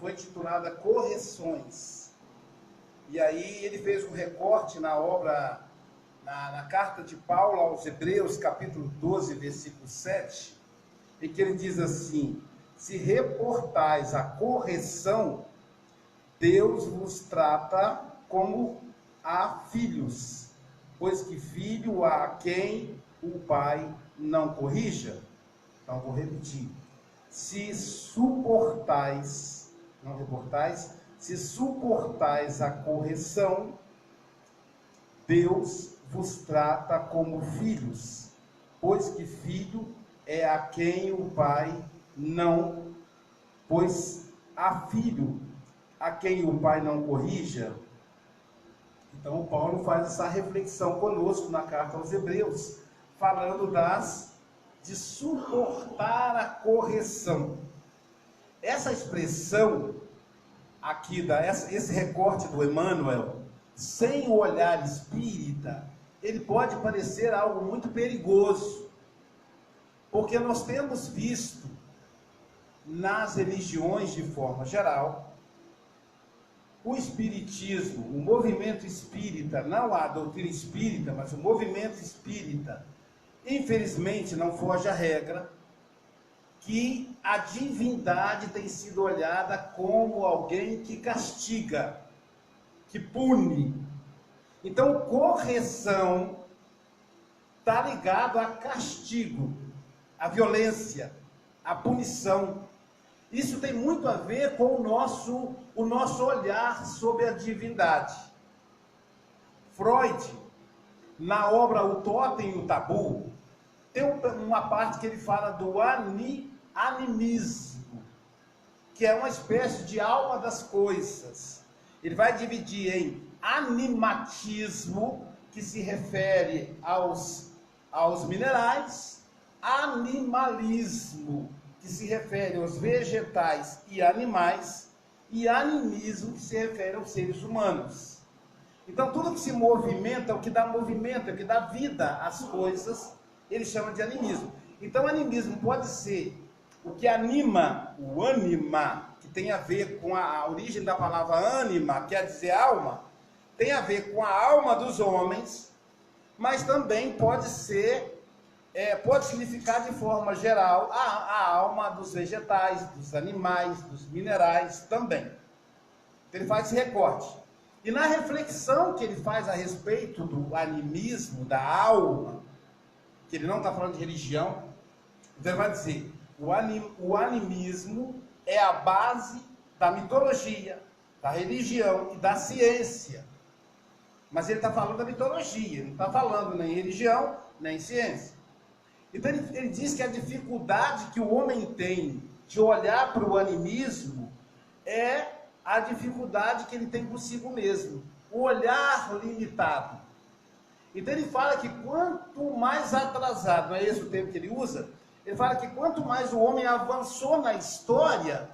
foi titulada Correções. E aí ele fez um recorte na obra, na carta de Paulo aos Hebreus, capítulo 12, versículo 7, em que ele diz assim: se reportais a correção, Deus vos trata como a filhos, pois que filho há quem o pai não corrija. Então vou repetir: se suportais, não reportais, se suportais a correção, Deus vos trata como filhos, pois que filho é a quem o pai não, pois há filho a quem o pai não corrija. Então o Paulo faz essa reflexão conosco na carta aos Hebreus, falando de suportar a correção. Essa expressão aqui, esse recorte do Emmanuel, sem o olhar espírita, ele pode parecer algo muito perigoso, porque nós temos visto nas religiões de forma geral, o espiritismo, o movimento espírita, não a doutrina espírita, mas o movimento espírita, infelizmente não foge à regra, que a divindade tem sido olhada como alguém que castiga, que pune. Então, correção está ligado a castigo, a violência, a punição. Isso tem muito a ver com o nosso olhar sobre a divindade. Freud, na obra O Totem e o Tabu, tem uma parte que ele fala do animismo, que é uma espécie de alma das coisas. Ele vai dividir em animatismo, que se refere aos minerais, animalismo, que se refere aos vegetais e animais, e animismo, que se refere aos seres humanos. Então, tudo que se movimenta, o que dá movimento, o que dá vida às coisas, ele chama de animismo. Então, animismo pode ser o que anima, o ânima, que tem a ver com a origem da palavra ânima, quer dizer alma, tem a ver com a alma dos homens, mas também pode significar de forma geral a alma dos vegetais, dos animais, dos minerais também. Então, ele faz esse recorte. E na reflexão que ele faz a respeito do animismo, da alma, que ele não está falando de religião, então ele vai dizer: o animismo é a base da mitologia, da religião e da ciência. Mas ele está falando da mitologia, ele não está falando nem religião, nem ciência. Então ele diz que a dificuldade que o homem tem de olhar para o animismo é a dificuldade que ele tem consigo mesmo, o olhar limitado. Então ele fala que quanto mais atrasado, não é esse o termo que ele usa? Ele fala que quanto mais o homem avançou na história,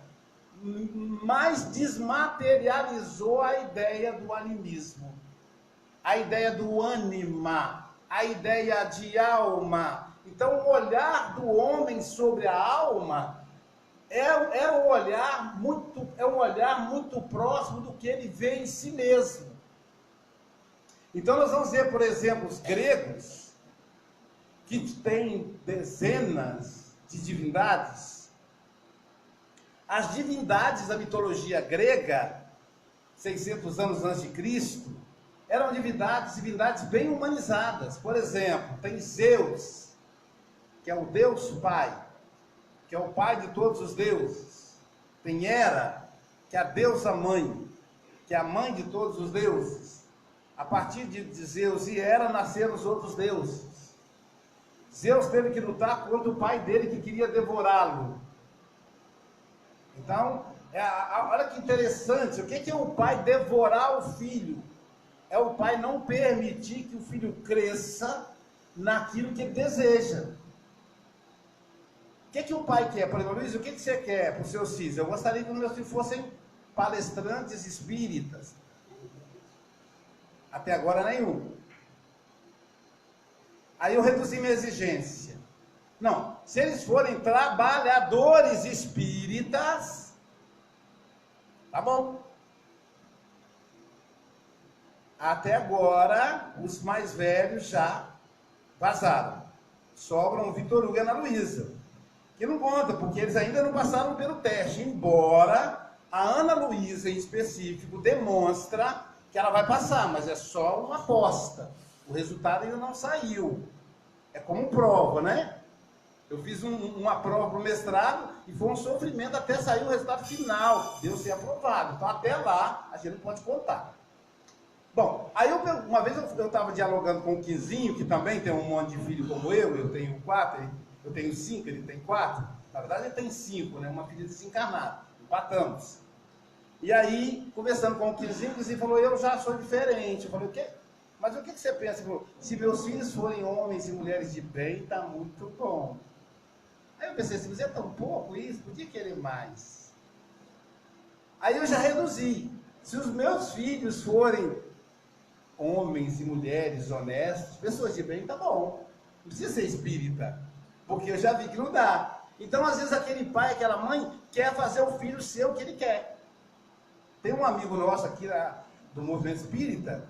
mais desmaterializou a ideia do animismo, a ideia do ânima, a ideia de alma. Então o olhar do homem sobre a alma é um olhar muito próximo do que ele vê em si mesmo. Então nós vamos ver, por exemplo, os gregos, que têm dezenas de divindades. As divindades da mitologia grega, 600 anos antes de Cristo, eram divindades bem humanizadas. Por exemplo, tem Zeus, que é o Deus Pai, que é o pai de todos os deuses. Tem Hera, que é a deusa mãe, que é a mãe de todos os deuses. A partir de Zeus e Hera nasceram os outros deuses. Zeus teve que lutar contra o pai dele que queria devorá-lo. Então, olha que interessante, o que é o pai devorar o filho? É o pai não permitir que o filho cresça naquilo que ele deseja. O que o pai quer? Por exemplo, Luiz, o que você quer para os seus filhos? Eu gostaria que os meus filhos fossem palestrantes espíritas. Até agora nenhum. Aí eu reduzi minha exigência. Não, se eles forem trabalhadores espíritas, Tá bom. Até agora, os mais velhos já vazaram. Sobram o Vitor Hugo e a Ana Luísa, que não conta, porque eles ainda não passaram pelo teste, embora a Ana Luísa, em específico, demonstra que ela vai passar, mas é só uma aposta. O resultado ainda não saiu. É como prova, né? Eu fiz uma prova para o mestrado e foi um sofrimento até sair o resultado final, de eu ser aprovado. Então, até lá, a gente não pode contar. Bom, aí uma vez eu estava dialogando com o Quinzinho, que também tem um monte de filho como eu tenho 4, eu tenho 5, ele tem 4. Na verdade, ele tem 5, né? Uma filha desencarnada. Empatamos. E aí, conversando com o Quinzinho falou, eu já sou diferente. Eu falei, o quê? Mas o que você pensa? Ele falou, se meus filhos forem homens e mulheres de bem, está muito bom. Aí eu pensei assim, mas é tão pouco isso? Podia querer mais. Aí eu já reduzi. Se os meus filhos forem homens e mulheres honestos, pessoas de bem, tá bom. Não precisa ser espírita, porque eu já vi que não dá. Então, às vezes, aquele pai, aquela mãe, quer fazer o filho ser o que ele quer. Tem um amigo nosso aqui do movimento espírita,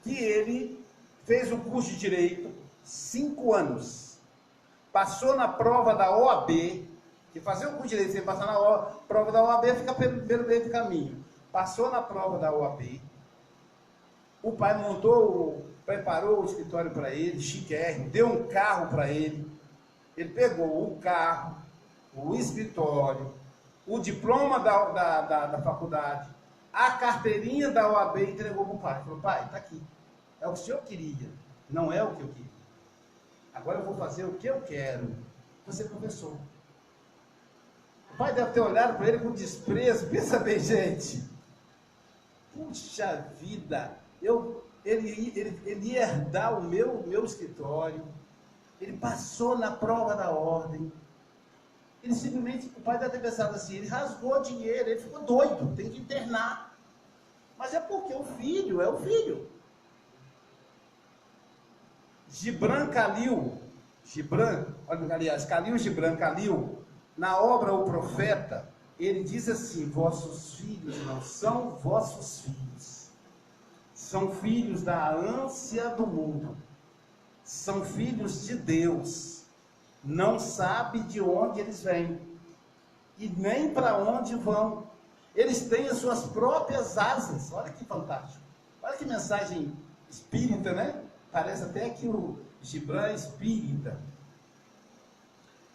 que ele fez o curso de Direito, 5 anos. Passou na prova da OAB, que fazer o curso de Direito sem passar na prova da OAB fica pelo meio do caminho. Passou na prova da OAB, o pai preparou o escritório para ele, chiquérrimo, deu um carro para ele. Ele pegou o carro, o escritório, o diploma da faculdade, a carteirinha da OAB e entregou para o pai. Falou, pai, está aqui. É o que o senhor queria, não é o que eu queria. Agora eu vou fazer o que eu quero. Você é professor. O pai deve ter olhado para ele com desprezo. Pensa bem, gente. Puxa vida, ele ia herdar o meu escritório, ele passou na prova da ordem, ele simplesmente, o pai deve ter pensado assim, ele rasgou dinheiro, ele ficou doido, tem que internar. Mas é porque o filho é o filho. Khalil Gibran, na obra O Profeta, ele diz assim, vossos filhos não são vossos filhos, são filhos da ânsia do mundo, são filhos de Deus, não sabe de onde eles vêm, e nem para onde vão, eles têm as suas próprias asas. Olha que fantástico, olha que mensagem espírita, né? Parece até que o Gibran é espírita.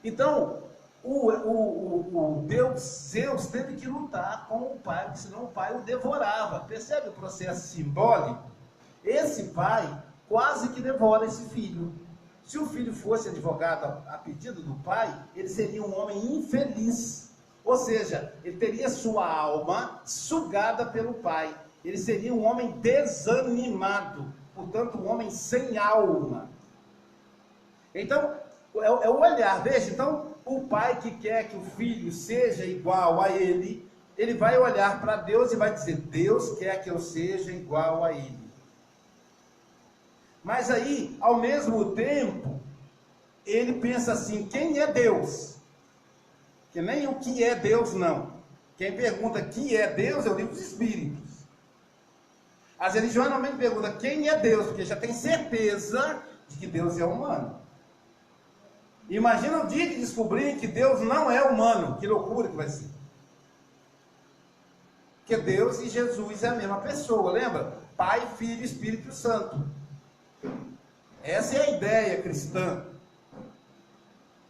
Então, o Deus Zeus teve que lutar com o pai, porque senão o pai o devorava. Percebe o processo simbólico? Esse pai quase que devora esse filho. Se o filho fosse advogado a pedido do pai, ele seria um homem infeliz. Ou seja, ele teria sua alma sugada pelo pai. Ele seria um homem desanimado, portanto, um homem sem alma. Então, é o olhar, veja, então, o pai que quer que o filho seja igual a ele, ele vai olhar para Deus e vai dizer, Deus quer que eu seja igual a ele. Mas aí, ao mesmo tempo, ele pensa assim, quem é Deus? Que nem o que é Deus, não. Quem pergunta que é Deus, eu digo os espíritos. As religiões normalmente perguntam quem é Deus, porque já tem certeza de que Deus é humano. Imagina o dia que descobrir que Deus não é humano, que loucura que vai ser. Porque Deus e Jesus é a mesma pessoa, lembra? Pai, Filho e Espírito Santo. Essa é a ideia cristã.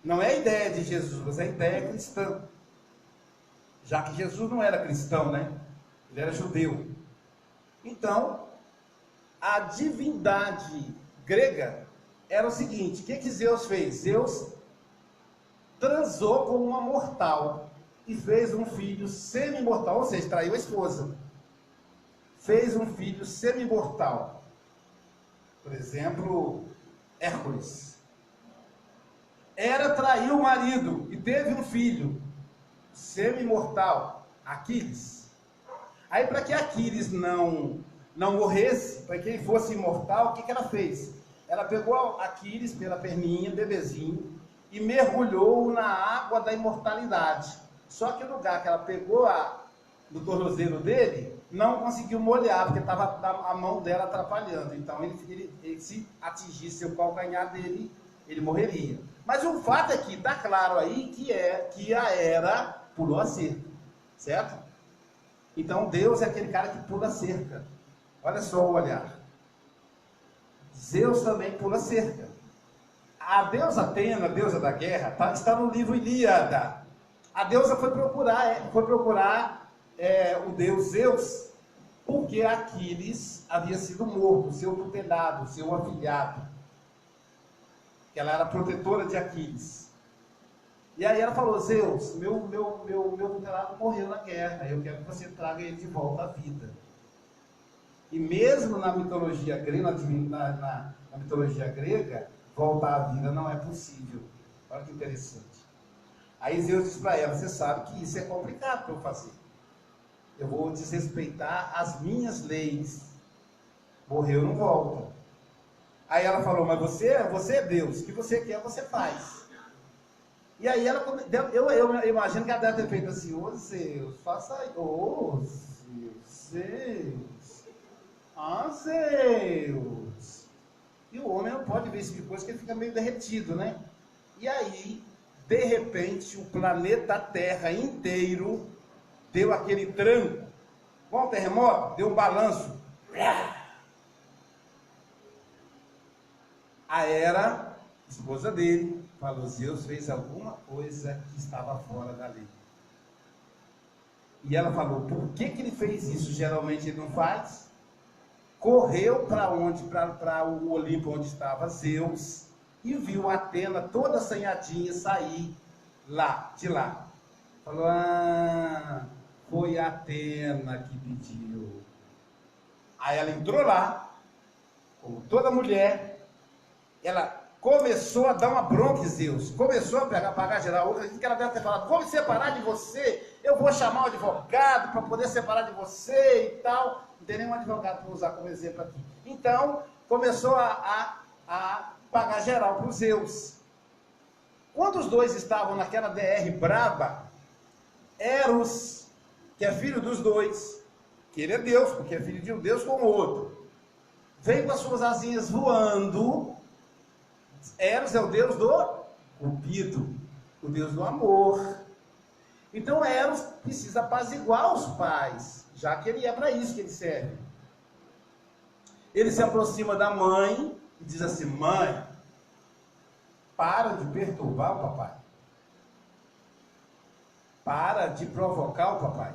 Não é a ideia de Jesus, mas é a ideia cristã. Já que Jesus não era cristão, né? Ele era judeu. Então, a divindade grega era o seguinte, o que Zeus fez? Zeus transou com uma mortal e fez um filho semi-mortal, ou seja, traiu a esposa. Fez um filho semi-mortal. Por exemplo, Hércules. Hera traiu o marido e teve um filho semi-mortal, Aquiles. Aí, para que Aquiles não morresse, para que ele fosse imortal, o que ela fez? Ela pegou Aquiles pela perninha, bebezinho, e mergulhou na água da imortalidade. Só que no lugar que ela pegou no tornozelo dele, não conseguiu molhar, porque estava a mão dela atrapalhando. Então, ele se atingisse o calcanhar dele, ele morreria. Mas o fato é que está claro aí que a Hera pulou a cerca, certo? Então, Deus é aquele cara que pula a cerca. Olha só o olhar. Zeus também pula a cerca. A deusa Atena, a deusa da guerra, está no livro Ilíada. A deusa foi procurar o deus Zeus, porque Aquiles havia sido morto, seu tutelado, seu afilhado. Ela era protetora de Aquiles. E aí ela falou: Zeus, meu tutelado morreu na guerra, eu quero que você traga ele de volta à vida. E mesmo na mitologia grega, na mitologia grega, voltar à vida não é possível. Olha que interessante. Aí Zeus diz para ela: você sabe que isso é complicado para eu fazer. Eu vou desrespeitar as minhas leis. Morreu, não volta. Aí ela falou: mas você é Deus, o que você quer, você faz. E aí ela, eu imagino que ela deve ter feito assim: ô Zeus, faça aí. Ô Zeus, Zeus. E o homem não pode ver esse tipo de coisa, que ele fica meio derretido, né? E aí, de repente, o planeta Terra inteiro deu aquele tranco. Com o terremoto, deu um balanço. A Hera, esposa dele, falou: Zeus fez alguma coisa que estava fora da lei. E ela falou: por que ele fez isso? Geralmente ele não faz. Correu para o Olimpo, onde estava Zeus, e viu Atena toda assanhadinha sair de lá. Falou: foi a Atena que pediu. Aí ela entrou lá, como toda mulher, ela começou a dar uma bronca em Zeus, começou a pagar geral. Outra que ela deve ter falado: vou me separar de você, eu vou chamar o advogado para poder separar de você e tal. Não tem nenhum advogado para usar como exemplo aqui. Então, começou a pagar geral para os Zeus. Quando os dois estavam naquela DR braba, Eros, que é filho dos dois, que ele é Deus, porque é filho de um Deus como o outro, veio com as suas asinhas voando. Eros é o Deus do Cupido, o Deus do amor. Então Eros precisa apaziguar os pais, já que ele é para isso que ele serve. Ele se aproxima da mãe e diz assim: mãe, para de perturbar o papai. Para de provocar o papai.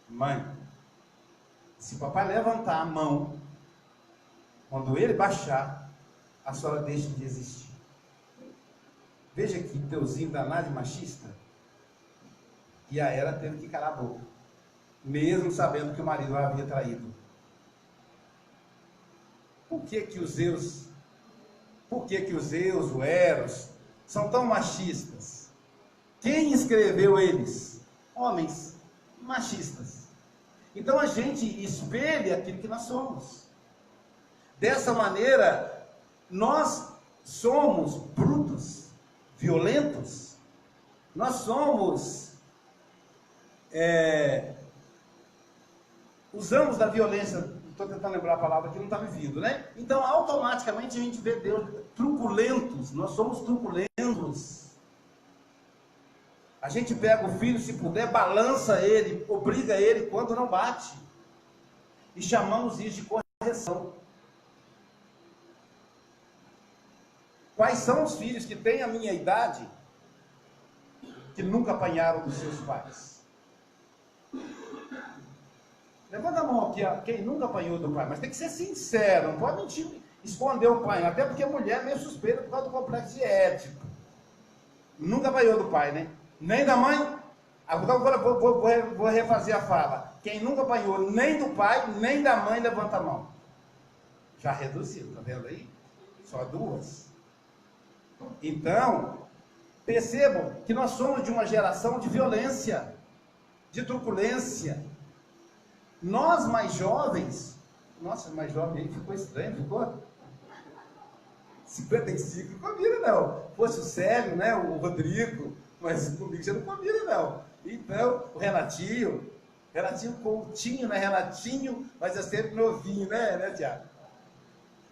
Mãe, se o papai levantar a mão, quando ele baixar, a senhora deixa de existir. Veja que Deusinho danado e machista. E a Hera teve que calar a boca, mesmo sabendo que o marido a havia traído. Por que os Zeus, o Eros, são tão machistas? Quem escreveu eles? Homens machistas. Então a gente espelha aquilo que nós somos. Dessa maneira, nós somos brutos, violentos. Nós somos... usamos da violência, estou tentando lembrar a palavra que não está me vindo, né? Então, automaticamente a gente vê Deus truculentos, nós somos truculentos. A gente pega o filho, se puder, balança ele, obriga ele quando não bate. E chamamos isso de correção. Quais são os filhos que têm a minha idade, que nunca apanharam dos seus pais? Levanta a mão aqui, quem nunca apanhou do pai, mas tem que ser sincero, não pode mentir, esconder o pai, até porque a mulher é meio suspeita por causa do complexo de Édipo. Nunca apanhou do pai, né? Nem da mãe? Agora vou refazer a fala. Quem nunca apanhou nem do pai, nem da mãe, levanta a mão. Já reduziu, tá vendo aí? Só duas. Então, percebam que nós somos de uma geração de violência, de truculência. Nós mais jovens, nossa, mais jovem aí ficou estranho, ficou? 55 não combina não. Fosse o Célio, né, o Rodrigo, mas comigo já não combina não. Então, o Renatinho Coutinho, né? Renatinho, mas é sempre novinho, né, Tiago?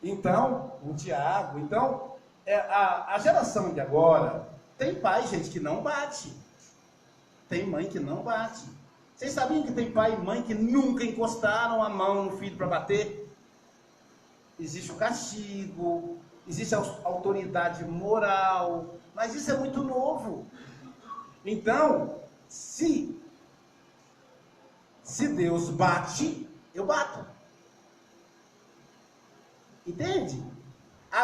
Então, o Tiago, então, a geração de agora, tem pai, gente, que não bate. Tem mãe que não bate. Vocês sabiam que tem pai e mãe que nunca encostaram a mão no filho para bater? Existe o castigo, existe a autoridade moral, mas isso é muito novo. Então, se Deus bate, eu bato. Entende?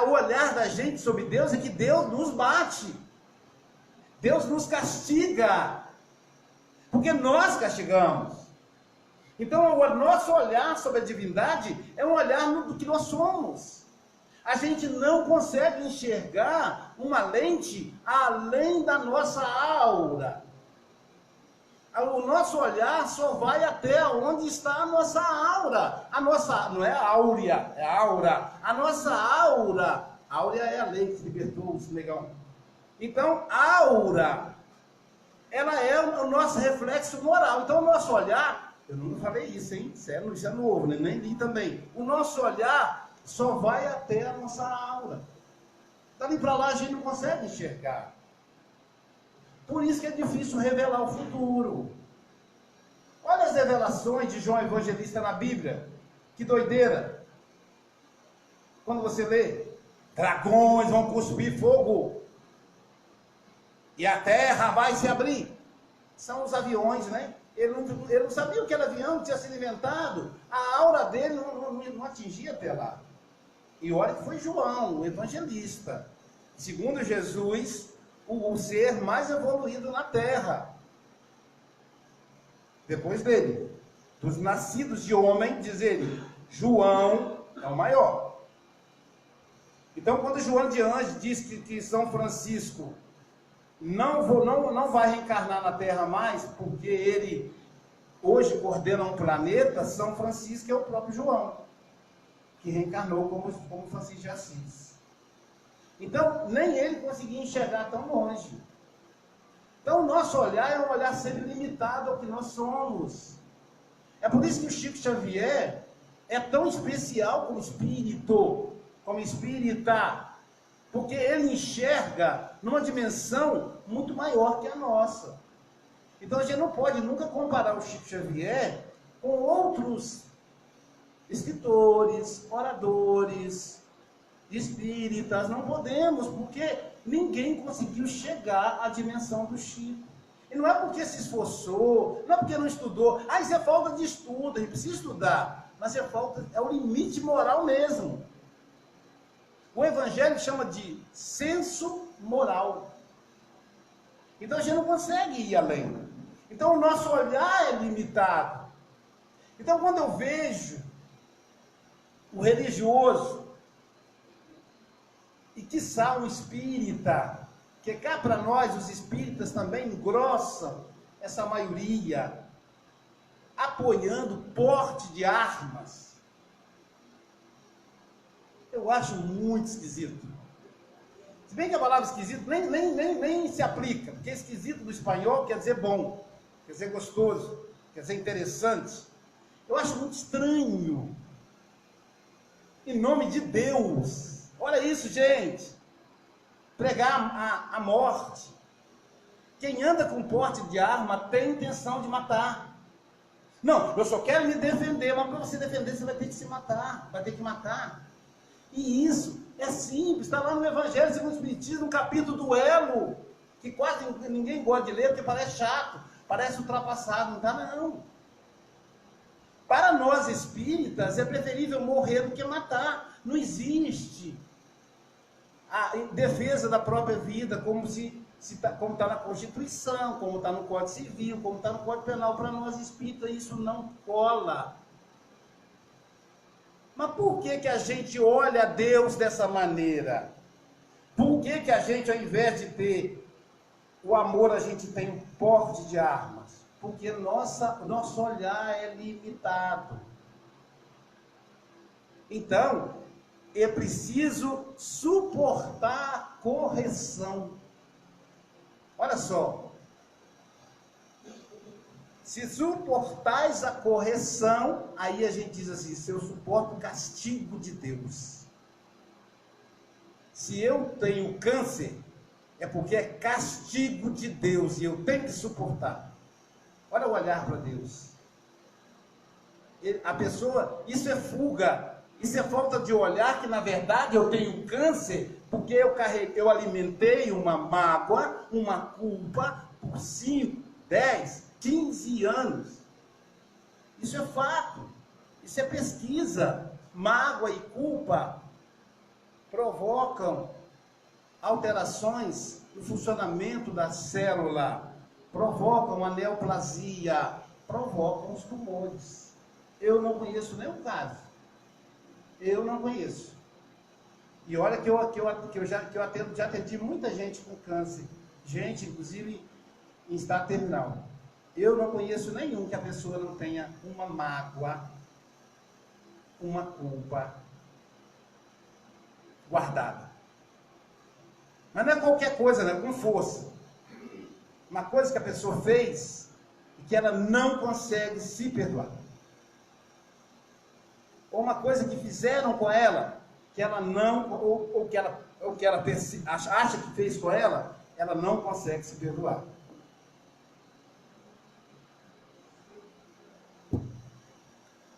O olhar da gente sobre Deus é que Deus nos bate. Deus nos castiga. Porque nós castigamos. Então, o nosso olhar sobre a divindade é um olhar do que nós somos. A gente não consegue enxergar uma lente além da nossa aura. O nosso olhar só vai até onde está a nossa aura. A nossa, não é áurea, é aura. A nossa aura, áurea é a lei que libertou os negão. Então, a aura, ela é o nosso reflexo moral. Então, o nosso olhar, eu não falei isso, hein? Isso é novo, né? Nem li também. O nosso olhar só vai até a nossa aura. Dali para lá a gente não consegue enxergar. Por isso que é difícil revelar o futuro. Olha as revelações de João Evangelista na Bíblia. Que doideira. Quando você lê, dragões vão cuspir fogo. E a terra vai se abrir. São os aviões, né? Ele não sabia o que era avião, tinha sido inventado. A aura dele não atingia até lá. E olha que foi João, o evangelista. Segundo Jesus, o ser mais evoluído na terra. Depois dele, dos nascidos de homem, diz ele, João é o maior. Então, quando João de Anjos diz que São Francisco não vai reencarnar na terra mais, porque ele hoje coordena um planeta, São Francisco é o próprio João, que reencarnou como Francisco de Assis. Então, nem ele conseguia enxergar tão longe. Então, o nosso olhar é um olhar sempre limitado ao que nós somos. É por isso que o Chico Xavier é tão especial como espírito, como espírita, porque ele enxerga numa dimensão muito maior que a nossa. Então, a gente não pode nunca comparar o Chico Xavier com outros escritores, oradores, espíritas. Não podemos, porque ninguém conseguiu chegar à dimensão do Chico. E não é porque se esforçou, não é porque não estudou. Isso é falta de estudo, a gente precisa estudar. Mas é o limite moral mesmo. O Evangelho chama de senso moral. Então a gente não consegue ir além. Então o nosso olhar é limitado. Então quando eu vejo o religioso, e quiçá um espírita, que cá para nós os espíritas também engrossam essa maioria, apoiando o porte de armas, eu acho muito esquisito. Se bem que a palavra esquisito nem se aplica, porque esquisito do espanhol quer dizer bom, quer dizer gostoso, quer dizer interessante. Eu acho muito estranho. Em nome de Deus. Olha isso, gente. Pregar a morte. Quem anda com porte de arma tem intenção de matar. Não, eu só quero me defender, mas para você defender você vai ter que se matar, vai ter que matar. E isso é simples, está lá no Evangelho segundo o Espiritismo, no capítulo do elo, que quase ninguém gosta de ler, porque parece chato, parece ultrapassado, não está não. Para nós espíritas, é preferível morrer do que matar. Não existe a defesa da própria vida, como está na Constituição, como está no Código Civil, como está no Código Penal. Para nós espíritas, isso não cola. Mas por que a gente olha a Deus dessa maneira? Por que a gente, ao invés de ter o amor, a gente tem um porte de armas? Porque nosso olhar é limitado. Então, é preciso suportar correção. Olha só. Se suportais a correção, aí a gente diz assim, se eu suporto o castigo de Deus. Se eu tenho câncer, é porque é castigo de Deus e eu tenho que suportar. Olha o olhar para Deus. A pessoa, isso é fuga, isso é falta de olhar que na verdade eu tenho câncer porque eu alimentei uma mágoa, uma culpa por 5, 10, 15 anos. Isso é fato, isso é pesquisa. Mágoa e culpa provocam alterações no funcionamento da célula, provocam a neoplasia, provocam os tumores. Eu não conheço nenhum caso. Eu não conheço. E olha que eu já atendi muita gente com câncer. Gente, inclusive, em estado terminal. Eu não conheço nenhum que a pessoa não tenha uma mágoa, uma culpa guardada. Mas não é qualquer coisa, né? Com força. Uma coisa que a pessoa fez e que ela não consegue se perdoar. Ou uma coisa que fizeram com ela, que ela não, ou que ela acha que fez com ela não consegue se perdoar.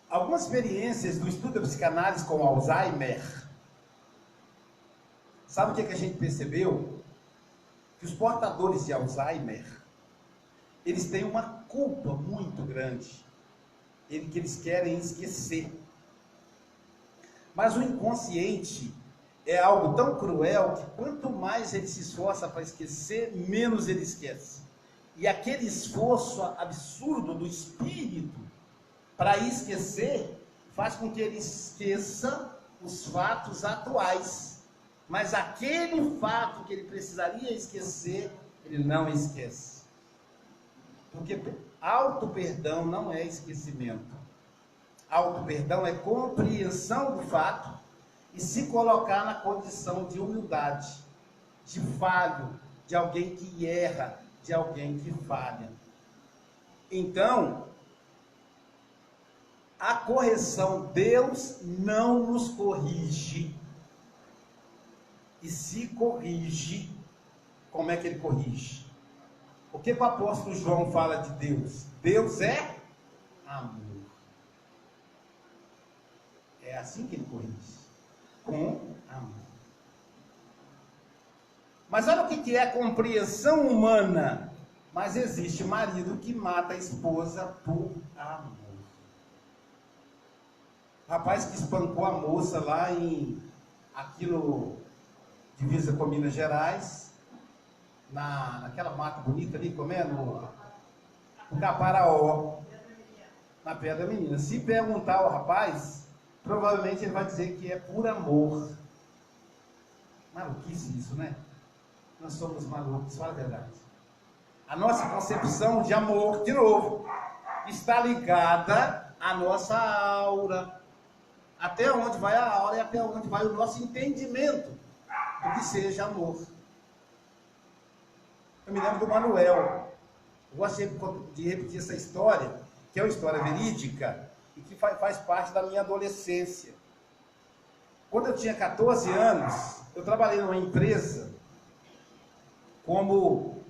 Algumas experiências do estudo da psicanálise com Alzheimer. Sabe o que a gente percebeu? Que os portadores de Alzheimer, eles têm uma culpa muito grande, que eles querem esquecer. Mas o inconsciente é algo tão cruel que quanto mais ele se esforça para esquecer, menos ele esquece. E aquele esforço absurdo do espírito para esquecer faz com que ele esqueça os fatos atuais. Mas aquele fato que ele precisaria esquecer, ele não esquece. Porque auto-perdão não é esquecimento. Auto-perdão é compreensão do fato e se colocar na condição de humildade, de falho, de alguém que erra, de alguém que falha. Então, a correção, Deus não nos corrige. E se corrige, como é que ele corrige? O que o apóstolo João fala de Deus? Deus é amor. É assim que ele corrige. Com amor. Mas olha o que é a compreensão humana. Mas existe marido que mata a esposa por amor. Rapaz que espancou a moça lá aqui no divisa com Minas Gerais, naquela mata bonita ali, como é? No Caparaó, na Pedra Menina. Se perguntar ao rapaz, provavelmente ele vai dizer que é por amor. Maluquice isso, né? Nós somos malucos, fala a verdade. A nossa concepção de amor, de novo, está ligada à nossa aura. Até onde vai a aura e até onde vai o nosso entendimento do que seja amor. Eu me lembro do Manuel. Eu gosto de repetir essa história, que é uma história verídica e que faz parte da minha adolescência. Quando eu tinha 14 anos, eu trabalhei numa empresa como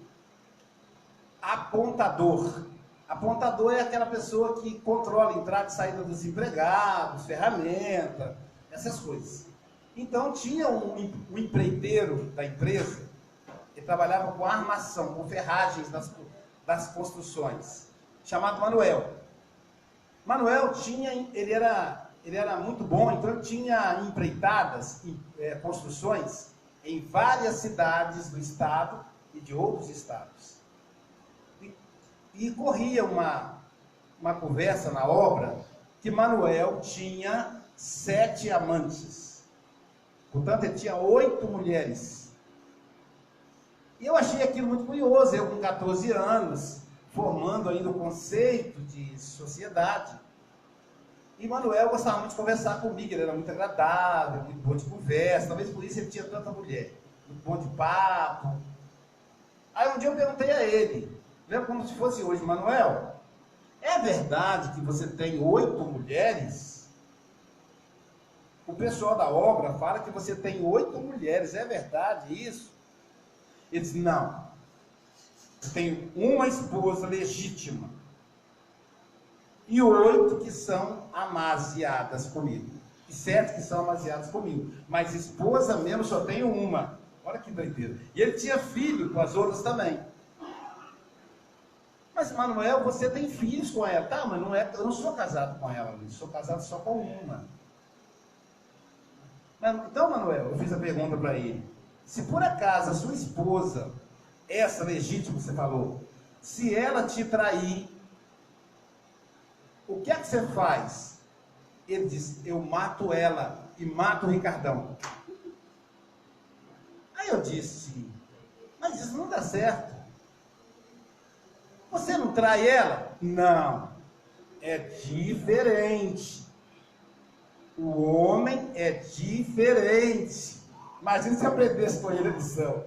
apontador. Apontador é aquela pessoa que controla a entrada e saída dos empregados, ferramenta, essas coisas. Então tinha um empreiteiro da empresa que trabalhava com armação, com ferragens das construções, chamado Manuel. Manuel ele era muito bom, então ele tinha empreitadas, construções em várias cidades do estado e de outros estados. E corria uma conversa na obra que Manuel tinha 7 amantes. Portanto, ele tinha 8 mulheres. E eu achei aquilo muito curioso, eu com 14 anos, formando ainda o conceito de sociedade. E Manuel gostava muito de conversar comigo, ele era muito agradável, muito bom de conversa, talvez por isso ele tinha tanta mulher. Muito bom de papo. Aí um dia eu perguntei a ele, lembro como se fosse hoje, Manuel, é verdade que você tem 8 mulheres? O pessoal da obra fala que você tem 8 mulheres, é verdade isso? Ele diz, não, eu tenho uma esposa legítima e 8 que são amaziadas comigo, e 7 que são amaziadas comigo, mas esposa mesmo só tenho uma. Olha que doideira. E ele tinha filho com as outras também. Mas Manuel, você tem filhos com ela? Tá, mas não é, eu não sou casado com ela, eu sou casado só com uma. Então, Manuel, eu fiz a pergunta para ele. Se por acaso a sua esposa, essa legítima que você falou, se ela te trair, o que é que você faz? Ele disse, eu mato ela e mato o Ricardão. Aí eu disse, mas isso não dá certo. Você não trai ela? Não, é diferente. O homem é diferente. Imagina se aprendesse com ele a lição.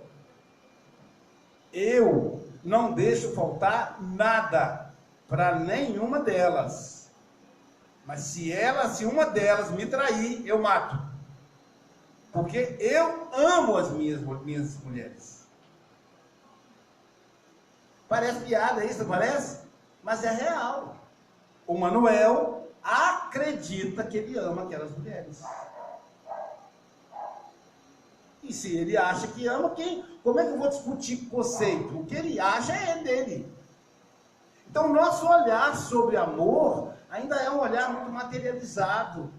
Eu não deixo faltar nada para nenhuma delas. Mas se uma delas me trair, eu mato. Porque eu amo as minhas mulheres. Parece piada isso, não parece? Mas é real. O Manuel acredita que ele ama aquelas mulheres. E se ele acha que ama, como é que eu vou discutir conceito? O que ele acha é dele. Então, o nosso olhar sobre amor ainda é um olhar muito materializado,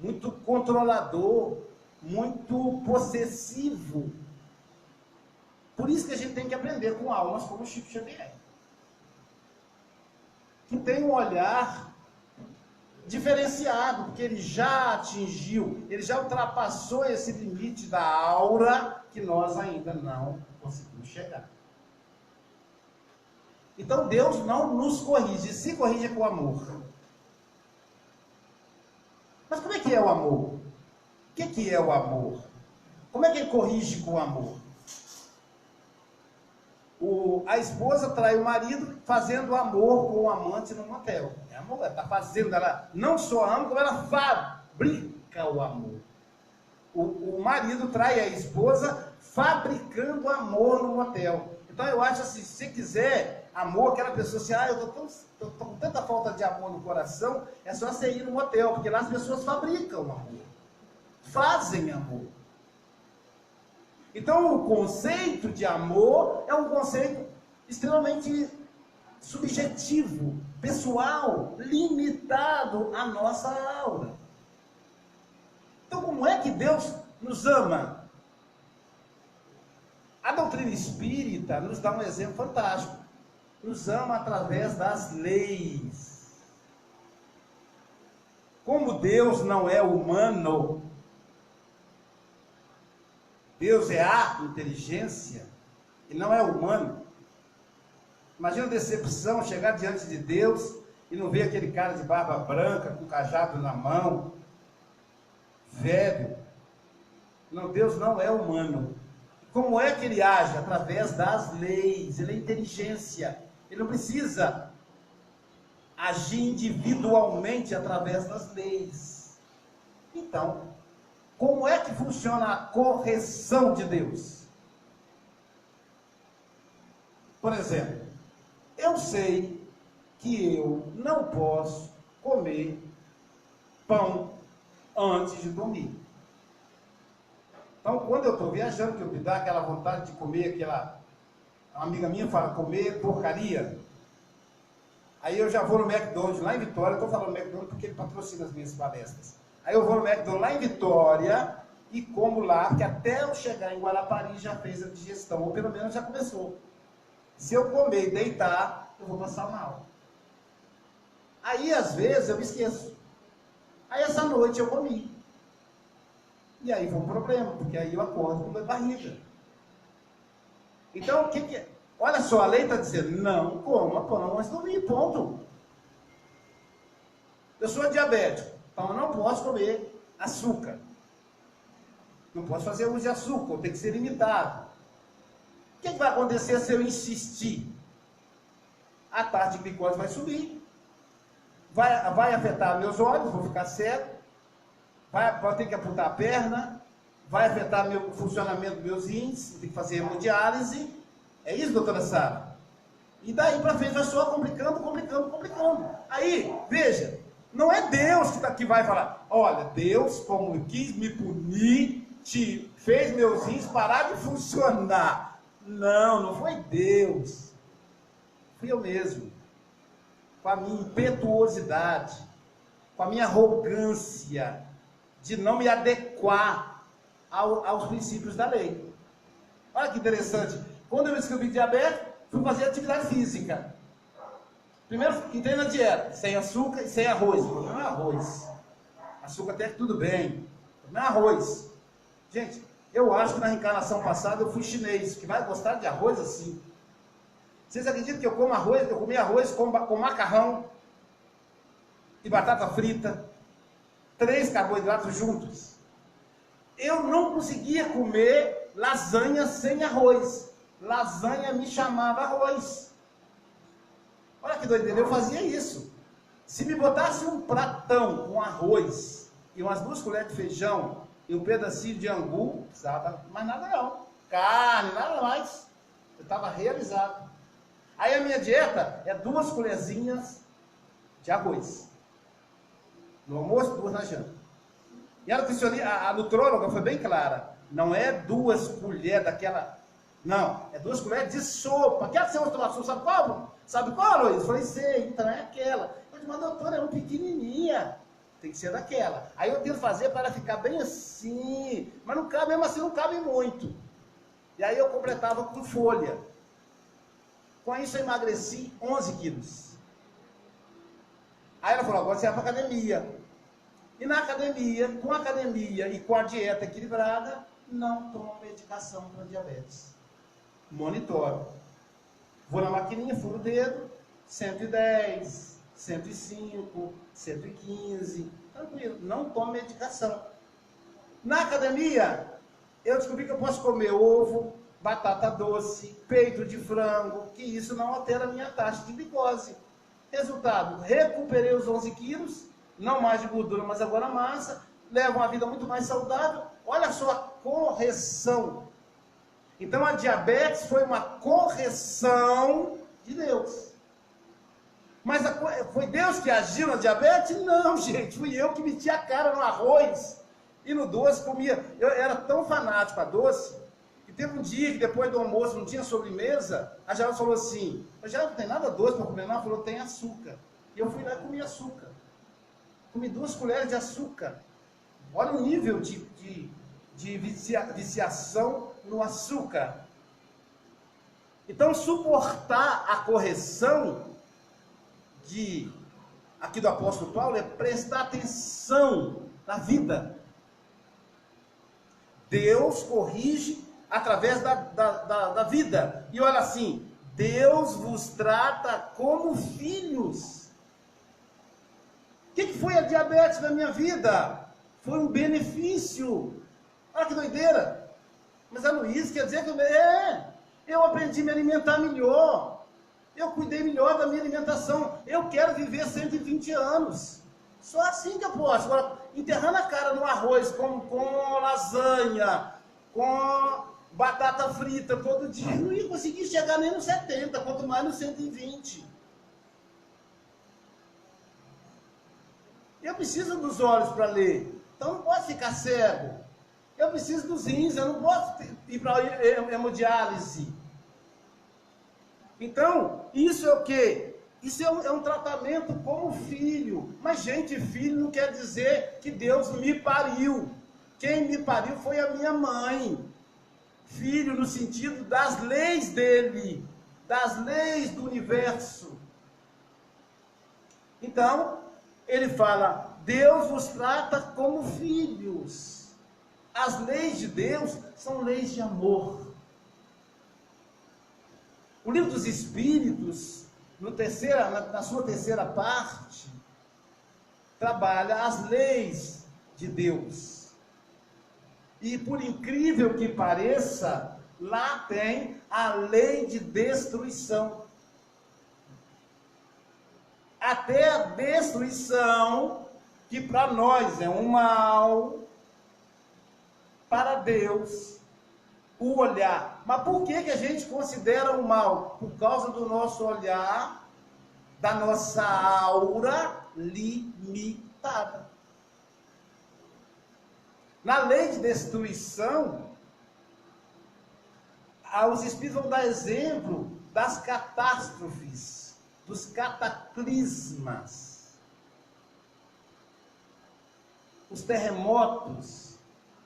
muito controlador, muito possessivo. Por isso que a gente tem que aprender com almas como Chico Xavier, que tem um olhar diferenciado, porque ele já atingiu, ele já ultrapassou esse limite da aura que nós ainda não conseguimos chegar. Então Deus não nos corrige, se corrige com amor. Mas como é que é o amor? O que é o amor? Como é que ele corrige com amor? A esposa trai o marido fazendo amor com o amante no motel. É amor, ela está fazendo, ela não só ama, como ela fabrica o amor. O marido trai a esposa fabricando amor no motel. Então eu acho assim, se você quiser amor, aquela pessoa assim, eu tô com tanta falta de amor no coração, é só você ir no motel, porque lá as pessoas fabricam amor, fazem amor. Então o conceito de amor é um conceito extremamente subjetivo, pessoal, limitado à nossa aura. Então como é que Deus nos ama? A doutrina espírita nos dá um exemplo fantástico. Nos ama através das leis. Como Deus não é humano, Deus é a inteligência e não é humano. Imagina a decepção, chegar diante de Deus e não ver aquele cara de barba branca, com cajado na mão, velho. Não, Deus não é humano. Como é que ele age? Através das leis. Ele é inteligência. Ele não precisa agir individualmente através das leis. Então, como é que funciona a correção de Deus? Por exemplo, eu sei que eu não posso comer pão antes de dormir. Então, quando eu estou viajando, que eu me dá aquela vontade de comer uma amiga minha fala, comer porcaria. Aí eu já vou no McDonald's lá em Vitória, estou falando McDonald's porque ele patrocina as minhas palestras. Aí eu vou no McDonald's lá em Vitória e como lá, que até eu chegar em Guarapari já fez a digestão, ou pelo menos já começou. Se eu comer e deitar, eu vou passar mal. Aí às vezes eu me esqueço. Aí essa noite eu comi. E aí foi um problema, porque aí eu acordo com dor de barriga. Então, o que é? Olha só, a lei está dizendo, não coma pão antes de dormir, ponto. Eu sou diabético, então eu não posso comer açúcar. Não posso fazer uso de açúcar, tem que ser limitado. O que vai acontecer se eu insistir? A taxa de glicose vai subir. vai afetar meus olhos, vou ficar cego, vai ter que amputar a perna, vai afetar o funcionamento dos meus rins, tem que fazer hemodiálise. É isso, doutora Sara? E daí para frente vai só complicando. Aí, veja, não é Deus que vai falar, olha, Deus, como quis me punir, fez meus rins parar de funcionar. Não foi Deus. Fui eu mesmo. Com a minha impetuosidade, com a minha arrogância, de não me adequar aos princípios da lei. Olha que interessante. Quando eu descobri diabetes, fui fazer atividade física. Primeiro, entrei na dieta, sem açúcar e sem arroz. O problema é arroz. Açúcar até que tudo bem. O problema é arroz. Gente, eu acho que na reencarnação passada eu fui chinês, que vai gostar de arroz assim. Vocês acreditam que eu como arroz? Eu comi arroz com macarrão e batata frita, 3 carboidratos juntos. Eu não conseguia comer lasanha sem arroz. Lasanha me chamava arroz. Olha que doideira, eu fazia isso. Se me botasse um pratão com arroz e umas 2 colheres de feijão e um pedacinho de angu, não precisava mais nada não. Carne, nada mais. Eu estava realizado. Aí a minha dieta é 2 colherzinhas de arroz. No almoço, 2 na janta. E a nutricionista, a nutróloga foi bem clara. Não é 2 colheres daquela... Não, é 2 colheres de sopa. Aquela que você vai tomar sopa, sabe qual? Sabe qual, Luiz? Eu falei, sei, então é aquela. Eu disse, mas doutora, é uma pequenininha. Tem que ser daquela. Aí eu tento fazer para ela ficar bem assim. Mas não cabe, mesmo assim não cabe muito. E aí eu completava com folha. Com isso eu emagreci 11 quilos. Aí ela falou, agora você vai para a academia. E na academia, com a academia e com a dieta equilibrada, não tomo medicação para diabetes. Monitoro. Vou na maquininha, furo o dedo, 110, 105, 115, tranquilo, não tomo medicação. Na academia, eu descobri que eu posso comer ovo, batata doce, peito de frango, que isso não altera a minha taxa de glicose. Resultado, recuperei os 11 quilos, não mais de gordura, mas agora massa, levo uma vida muito mais saudável. Olha só a correção. Então a diabetes foi uma correção de Deus. Mas foi Deus que agiu na diabetes? Não, gente, fui eu que meti a cara no arroz e no doce, comia. Eu era tão fanático a doce, que teve um dia que depois do almoço não tinha sobremesa, a Geralda falou assim, já não tem nada doce para comer, não? Ela falou, tem açúcar. E eu fui lá e comi açúcar. Comi 2 colheres de açúcar. Olha o nível de viciação no açúcar. Então, suportar a correção aqui do apóstolo Paulo é prestar atenção na vida. Deus corrige através da vida. E olha assim, Deus vos trata como filhos. O que foi a diabetes na minha vida? Foi um benefício. Olha que doideira. Mas a Luiz quer dizer que eu aprendi a me alimentar melhor. Eu cuidei melhor da minha alimentação. Eu quero viver 120 anos. Só assim que eu posso. Agora, enterrando a cara no arroz com lasanha, com batata frita todo dia, não ia conseguir chegar nem nos 70, quanto mais nos 120. Eu preciso dos olhos para ler. Então não posso ficar cego. Eu preciso dos rins, eu não posso ir para a hemodiálise. Então, isso é o quê? Isso é um tratamento como filho. Mas, gente, filho não quer dizer que Deus me pariu. Quem me pariu foi a minha mãe. Filho no sentido das leis dele, das leis do universo. Então, ele fala, Deus vos trata como filhos. As leis de Deus são leis de amor. O livro dos Espíritos, na sua terceira parte, trabalha as leis de Deus. E por incrível que pareça, lá tem a lei de destruição. até a destruição, que para nós é um mal, para Deus, o olhar. Mas por que a gente considera um mal? Por causa do nosso olhar, da nossa aura limitada. Na lei de destruição, os espíritos vão dar exemplo das catástrofes, dos cataclismas, os terremotos,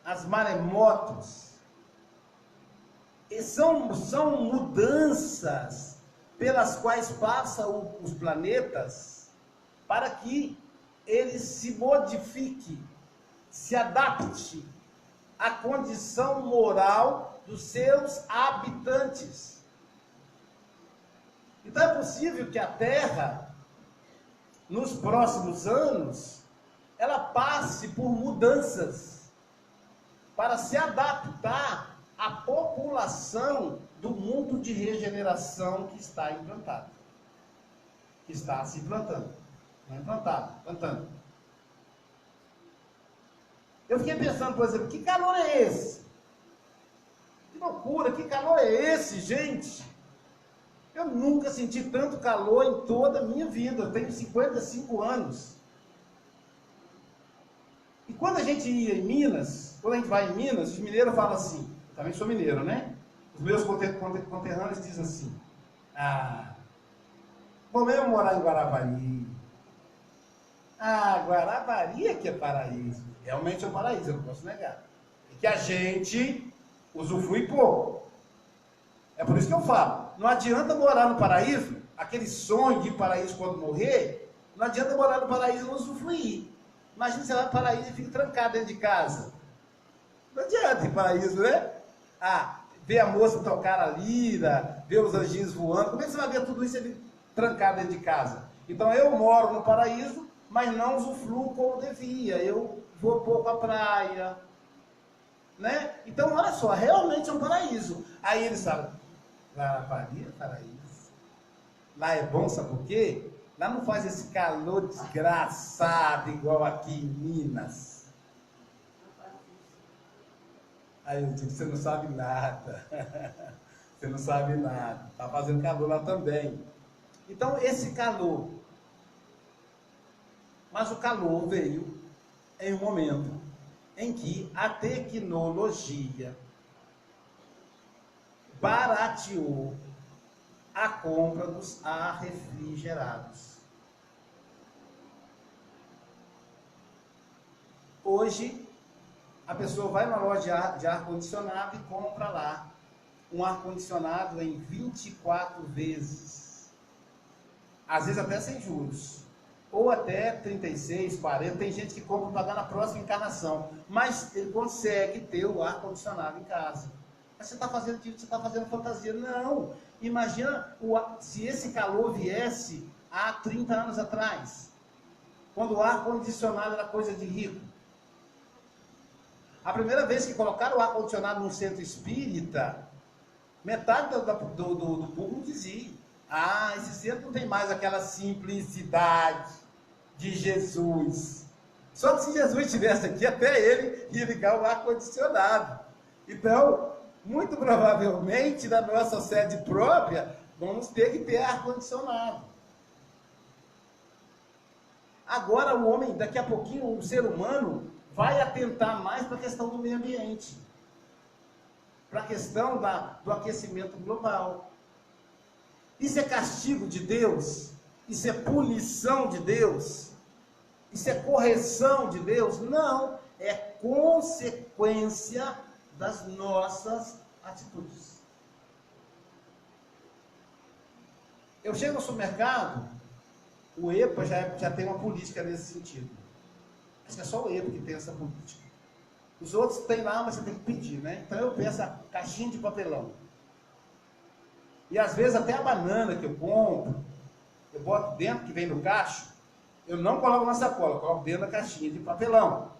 as maremotos. E são mudanças pelas quais passam os planetas para que ele se modifique, se adapte à condição moral dos seus habitantes. Então é possível que a Terra, nos próximos anos, ela passe por mudanças para se adaptar à população do mundo de regeneração que está implantado. Que está se implantando. Não é implantado, implantando. Eu fiquei pensando, por exemplo, que calor é esse? Que loucura, que calor é esse, gente? Eu nunca senti tanto calor em toda a minha vida. Eu tenho 55 anos. E quando a gente ia em Minas, quando a gente vai em Minas, os mineiros falam assim, eu também sou mineiro, né? Os meus conterrâneos dizem assim, vou mesmo morar em Guarapari. Guarapari é que é paraíso. Realmente é um paraíso, eu não posso negar. É que a gente usufrui pouco. É por isso que eu falo, não adianta morar no paraíso, aquele sonho de paraíso quando morrer, não adianta morar no paraíso e não usufruir. Imagina você vai para o paraíso e fica trancado dentro de casa. Não adianta ir para o paraíso, né? Ver a moça tocar a lira, ver os anjinhos voando, como é que você vai ver tudo isso ali trancado dentro de casa? Então eu moro no paraíso, mas não usufruo como devia. Eu vou pouco à praia, né? Então olha só, realmente é um paraíso. Aí eles falam, Guarapari é paraíso. Lá é bom, sabe por quê? Lá não faz esse calor desgraçado igual aqui em Minas. Aí eu digo, você não sabe nada. Você não sabe nada. Está fazendo calor lá também. Então, esse calor. Mas o calor veio em um momento em que a tecnologia barateou a compra dos ar refrigerados. Hoje, a pessoa vai numa loja de ar-condicionado e compra lá um ar-condicionado em 24 vezes. Às vezes até sem juros. Ou até 36, 40. Tem gente que compra para pagar na próxima encarnação. Mas ele consegue ter o ar-condicionado em casa. Mas você está fazendo aquilo, você está fazendo fantasia. Não. Imagina se esse calor viesse há 30 anos atrás. Quando o ar-condicionado era coisa de rico. A primeira vez que colocaram o ar-condicionado no centro espírita, metade do público dizia, esse centro não tem mais aquela simplicidade de Jesus. Só que se Jesus estivesse aqui, até ele ia ligar o ar-condicionado. Então, muito provavelmente, na nossa sede própria, vamos ter que ter ar-condicionado. Agora o homem, daqui a pouquinho, o ser humano, vai atentar mais para a questão do meio ambiente. Para a questão do aquecimento global. Isso é castigo de Deus? Isso é punição de Deus? Isso é correção de Deus? Não, é consequência das nossas atitudes. Eu chego no supermercado, o EPA já tem uma política nesse sentido. Acho que é só o EPA que tem essa política. Os outros tem lá, mas você tem que pedir, né? Então eu peço a caixinha de papelão. E às vezes até a banana que eu compro, eu boto dentro, que vem no caixa, eu não coloco na sacola, eu coloco dentro da caixinha de papelão.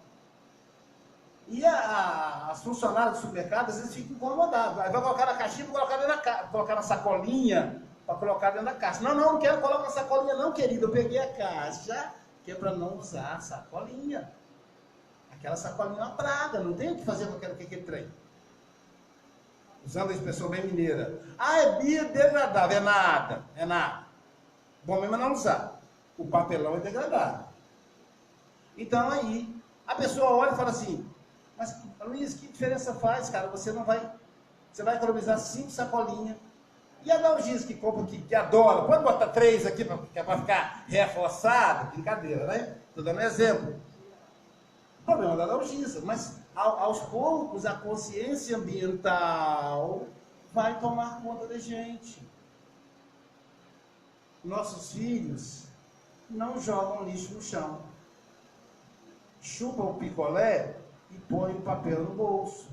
E as funcionárias do supermercado às vezes ficam incomodadas. Aí vai colocar na caixinha, colocar na sacolinha, para colocar dentro da caixa. Não, não quero colocar na sacolinha não, querido. Eu peguei a caixa, que é para não usar a sacolinha. Aquela sacolinha é uma praga, não tem o que fazer com aquele trem. Usando a expressão bem mineira. Ah, é biodegradável. É nada, é nada. Bom mesmo é não usar. O papelão é degradável. Então aí, a pessoa olha e fala assim, mas Luiz, que diferença faz, cara? Você vai economizar 5 sacolinhas. E a Dalgisa que compra, que adora, pode botar 3 aqui para ficar reforçado? Brincadeira, né? Estou dando um exemplo. O problema da Dalgisa, mas aos poucos a consciência ambiental vai tomar conta da gente. Nossos filhos não jogam lixo no chão. Chupam o picolé e põem o papel no bolso.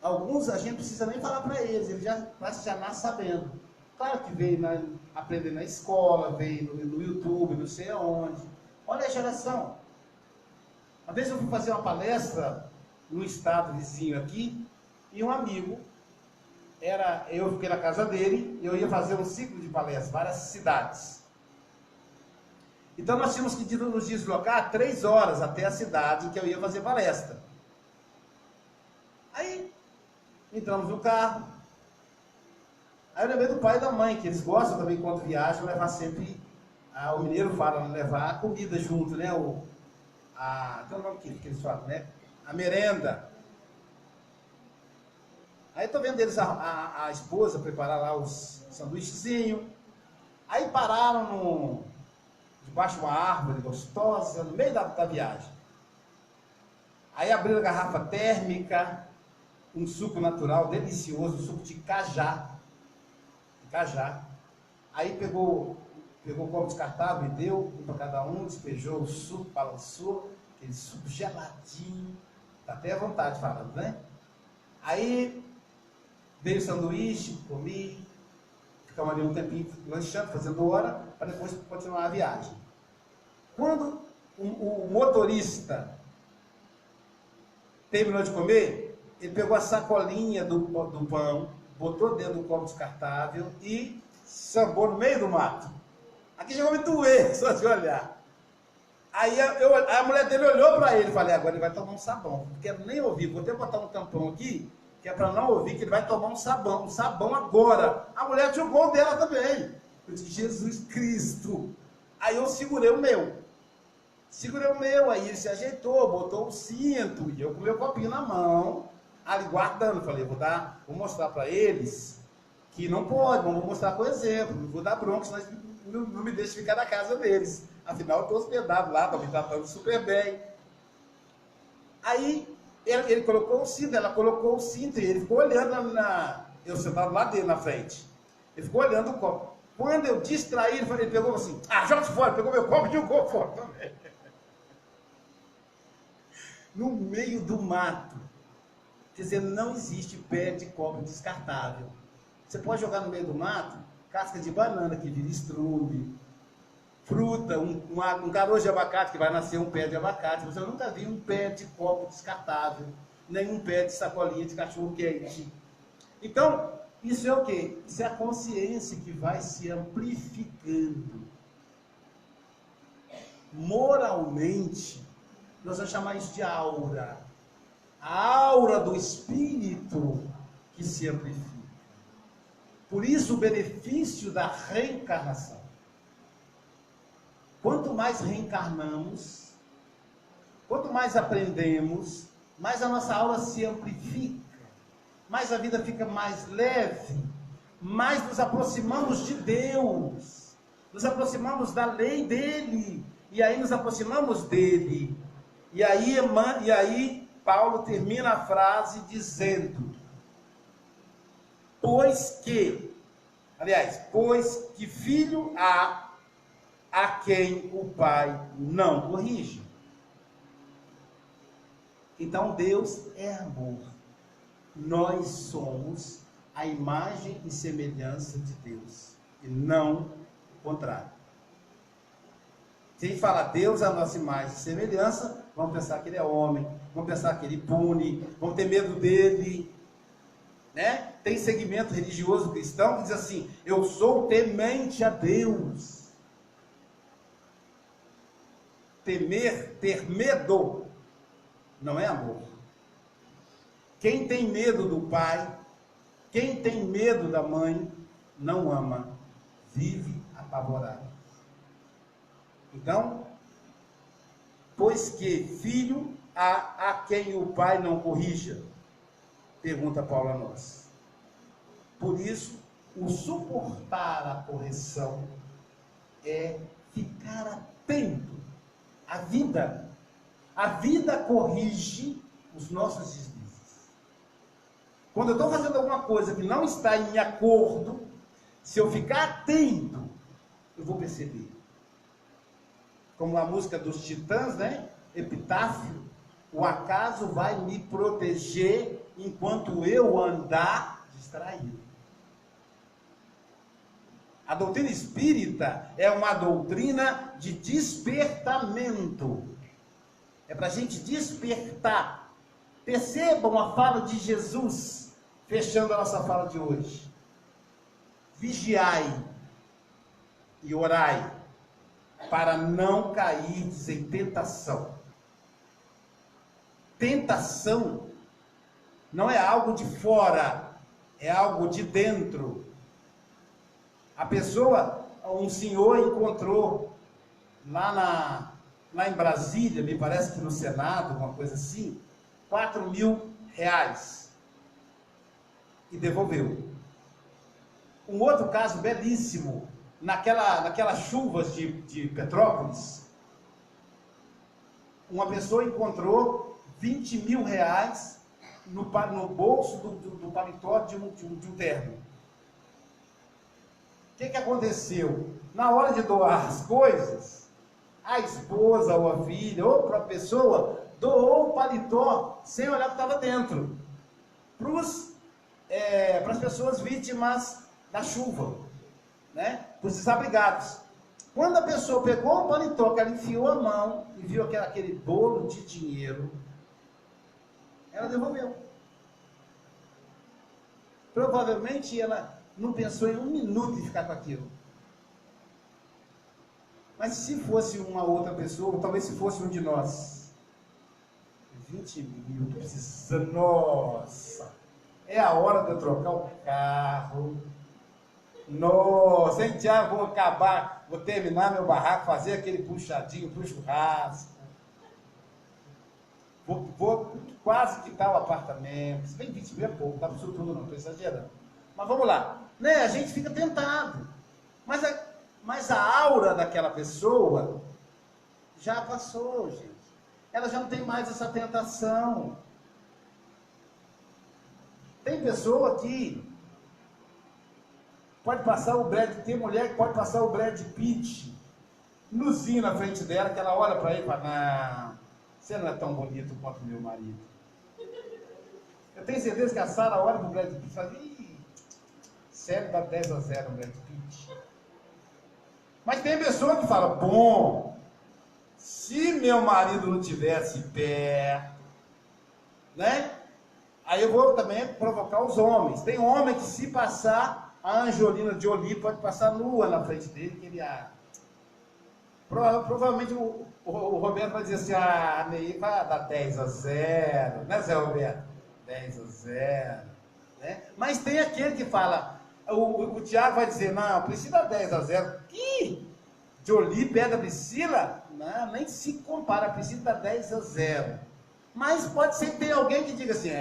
Alguns a gente não precisa nem falar para eles, eles já nascem sabendo. Claro que veio aprender na escola, veio no YouTube, não sei aonde. Olha a geração. Uma vez eu fui fazer uma palestra no estado vizinho aqui, e um amigo, eu fiquei na casa dele, eu ia fazer um ciclo de palestras, várias cidades. Então nós tínhamos que nos deslocar 3 horas até a cidade em que eu ia fazer palestra. Aí, entramos no carro. Aí eu lembrei do pai e da mãe, que eles gostam também, quando viajam, levar sempre, o mineiro fala, levar a comida junto, né? Tem um nome que eles falam, né? A merenda. Aí estou vendo eles, a esposa preparar lá os sanduíchezinhos. Aí pararam debaixo de uma árvore gostosa, no meio da viagem. Aí abriram a garrafa térmica, um suco natural delicioso, um suco de cajá. Aí pegou o copo descartável e deu um para cada um, despejou o suco, balançou, aquele suco geladinho, tá até à vontade falando, né? Aí veio o sanduíche, comi, ficamos ali um tempinho lanchando, fazendo hora, para depois continuar a viagem. Quando o motorista terminou de comer, ele pegou a sacolinha do pão, botou dentro do copo descartável e sambou no meio do mato. Aqui chegou a me doer, só de olhar. Aí a mulher dele olhou para ele e falei, agora ele vai tomar um sabão. Não quero nem ouvir, vou até botar um tampão aqui, que é para não ouvir que ele vai tomar um sabão agora. A mulher jogou o dela também. Eu disse, Jesus Cristo. Aí eu segurei o meu, aí ele se ajeitou, botou o cinto, e eu com o meu copinho na mão, ali guardando. Falei, vou mostrar para eles que não pode, vou mostrar com exemplo, não vou dar bronca, senão não me deixa ficar na casa deles. Afinal, eu estou hospedado lá, estão me tratando super bem. Aí, ele colocou o cinto, ela colocou o cinto, e ele ficou olhando eu sentado lá dele, na frente. Ele ficou olhando o copo. Quando eu distraí, ele pegou assim, joga fora, pegou meu copo e jogou fora também. No meio do mato. Quer dizer, não existe pé de copo descartável. Você pode jogar no meio do mato, casca de banana que vira estrume, fruta, um caroço de abacate que vai nascer um pé de abacate. Você nunca viu um pé de copo descartável, nem um pé de sacolinha de cachorro quente. Então, isso é o quê? Isso é a consciência que vai se amplificando. Moralmente, nós vamos chamar isso de aura. A aura do espírito que se amplifica. Por isso o benefício da reencarnação. Quanto mais reencarnamos, quanto mais aprendemos, mais a nossa aura se amplifica, mais a vida fica mais leve, mais nos aproximamos de Deus, nos aproximamos da lei dele, e aí nos aproximamos dele. E aí Paulo termina a frase dizendo, pois que filho há a quem o pai não corrige. Então Deus é amor. Nós somos a imagem e semelhança de Deus, e não o contrário. Se a gente fala Deus é a nossa imagem e semelhança, vamos pensar que ele é homem, vamos pensar que ele pune, vamos ter medo dele, né? Tem segmento religioso cristão que diz assim: eu sou temente a Deus. Temer, ter medo, não é amor. Quem tem medo do pai, quem tem medo da mãe, não ama, vive apavorado. Então, pois que filho há a quem o pai não corrija? Pergunta Paulo a nós. Por isso, o suportar a correção é ficar atento à vida. A vida corrige os nossos deslizes. Quando eu estou fazendo alguma coisa que não está em acordo, se eu ficar atento, eu vou perceber. Como a música dos Titãs, né? Epitáfio. O acaso vai me proteger enquanto eu andar distraído. A doutrina espírita é uma doutrina de despertamento. É para a gente despertar. Percebam a fala de Jesus, fechando a nossa fala de hoje. Vigiai e orai, para não cair em tentação. Tentação não é algo de fora, é algo de dentro. A pessoa, um senhor encontrou lá em Brasília, me parece que no Senado, uma coisa assim, R$4.000 e devolveu. Um outro caso belíssimo, naquelas chuvas de Petrópolis, uma pessoa encontrou R$20.000 no bolso do paletó de um terno. O que aconteceu? Na hora de doar as coisas, a esposa ou a filha, ou para a pessoa, doou o paletó sem olhar o que estava dentro, para as pessoas vítimas da chuva, né? Para os desabrigados. Quando a pessoa pegou o paletó, que ela enfiou a mão e viu aquele bolo de dinheiro, ela devolveu. Provavelmente ela não pensou em um minuto em ficar com aquilo. Mas se fosse uma outra pessoa, ou talvez se fosse um de nós, 20.000, precisa, nossa, é a hora de eu trocar o carro. Nossa, hein, já vou terminar meu barraco, fazer aquele puxadinho pro churrasco. Vou quase quitar o apartamento. Se bem 20 mil é pouco, não dá para isso tudo não, estou exagerando. Mas vamos lá, né? A gente fica tentado. Mas a aura daquela pessoa já passou, gente. Ela já não tem mais essa tentação. Tem pessoa que pode passar tem mulher que pode passar o Brad Pitt nuzinho na frente dela, que ela olha para ele e fala: não, você não é tão bonito quanto meu marido. Eu tenho certeza que a Sara olha para o Brad Pitt e fala: ih, sério, dá 10-0 o Brad Pitt. Mas tem pessoa que fala: bom, se meu marido não tivesse perto, né? Aí eu vou também provocar os homens. Tem homem que, se passar, a Angelina Jolie pode passar nua na frente dele, que ele provavelmente o Roberto vai dizer assim: a Ney vai dar 10-0, né, Zé Roberto? 10-0, né? Mas tem aquele que fala, o Tiago vai dizer: não, Priscila 10-0. Que Jolie pega a Priscila? Não, nem se compara, a Priscila dá 10-0. Mas pode ser que tenha alguém que diga assim: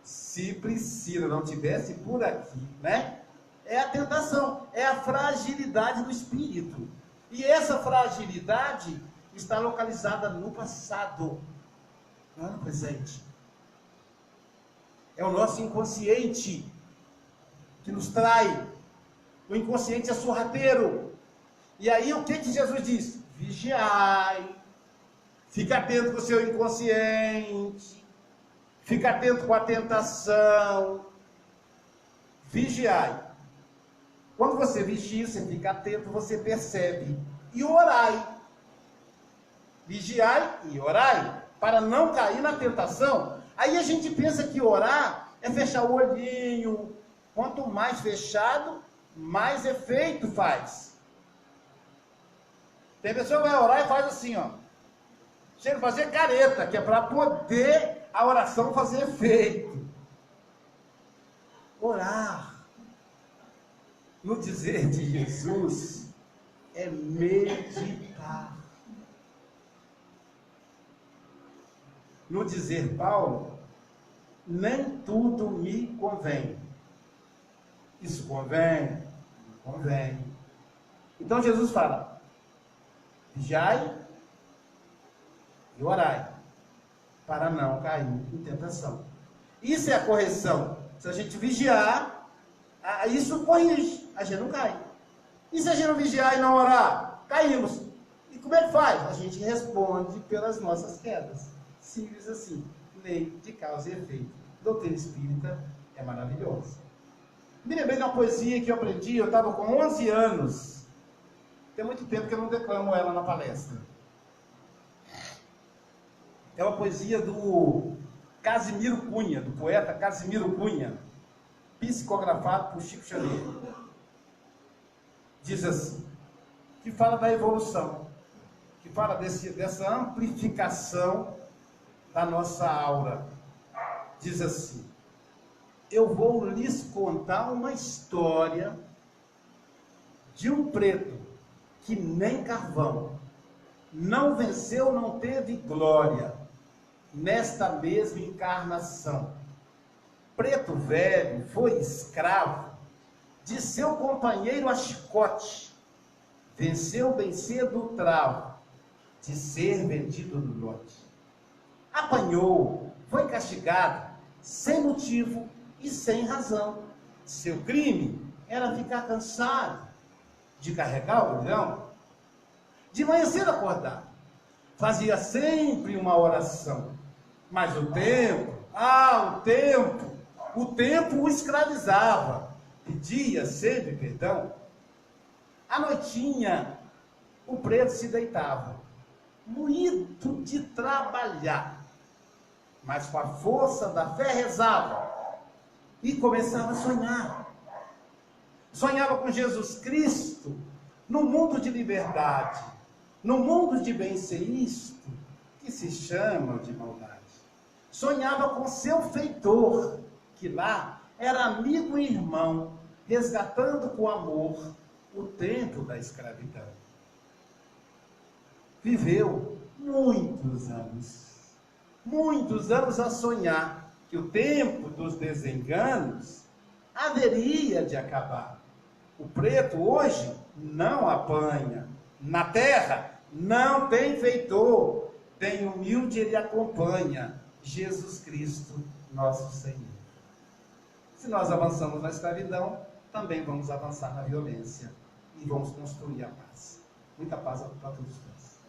se Priscila não tivesse por aqui, né? É a tentação, é a fragilidade do espírito. E essa fragilidade está localizada no passado, não no presente. É o nosso inconsciente que nos trai. O inconsciente é sorrateiro. E aí o que Jesus diz? Vigiai. Fica atento com o seu inconsciente. Fica atento com a tentação. Vigiai. Quando você vigia, você fica atento, você percebe. E orai. Vigiai e orai, para não cair na tentação. Aí a gente pensa que orar é fechar o olhinho. Quanto mais fechado, mais efeito faz. Tem pessoa que vai orar e faz assim, ó. Chega a fazer careta, que é para poder a oração fazer efeito. Orar, no dizer de Jesus, é meditar. No dizer Paulo, nem tudo me convém. Isso convém? Não convém. Então Jesus fala, vigiai e orai, para não cair em tentação. Isso é a correção. Se a gente vigiar, isso corrige, a gente não cai. E se a gente não vigiar e não orar, caímos. E como é que faz? A gente responde pelas nossas quedas. Simples assim. Lei de causa e efeito. Doutrina espírita é maravilhosa. Me lembrei de uma poesia que eu aprendi, eu estava com 11 anos. Tem muito tempo que eu não declamo ela na palestra. É uma poesia do Casimiro Cunha, do poeta Casimiro Cunha, psicografado por Chico Xavier. Diz assim, que fala da evolução, que fala dessa amplificação da nossa aura. Diz assim, eu vou lhes contar uma história de um preto que nem carvão, não venceu, não teve glória, nesta mesma encarnação. Preto velho foi escravo de seu companheiro a chicote, venceu bem cedo o travo de ser vendido no lote. Apanhou, foi castigado, sem motivo e sem razão. Seu crime era ficar cansado de carregar o grilhão. De manhã cedo acordar, fazia sempre uma oração. Mas o tempo o escravizava, pedia sempre perdão. À noitinha, o preto se deitava, moído de trabalhar, mas com a força da fé rezava, e começava a sonhar. Sonhava com Jesus Cristo, no mundo de liberdade, no mundo de bem-ser-isto, que se chama de maldade. Sonhava com seu feitor, que lá era amigo e irmão, resgatando com amor o tempo da escravidão. Viveu muitos anos a sonhar que o tempo dos desenganos haveria de acabar. O preto hoje não apanha, na terra não tem feitor, tem humilde ele acompanha, Jesus Cristo, nosso Senhor. Se nós avançamos na escravidão, também vamos avançar na violência e vamos construir a paz. Muita paz para todos nós.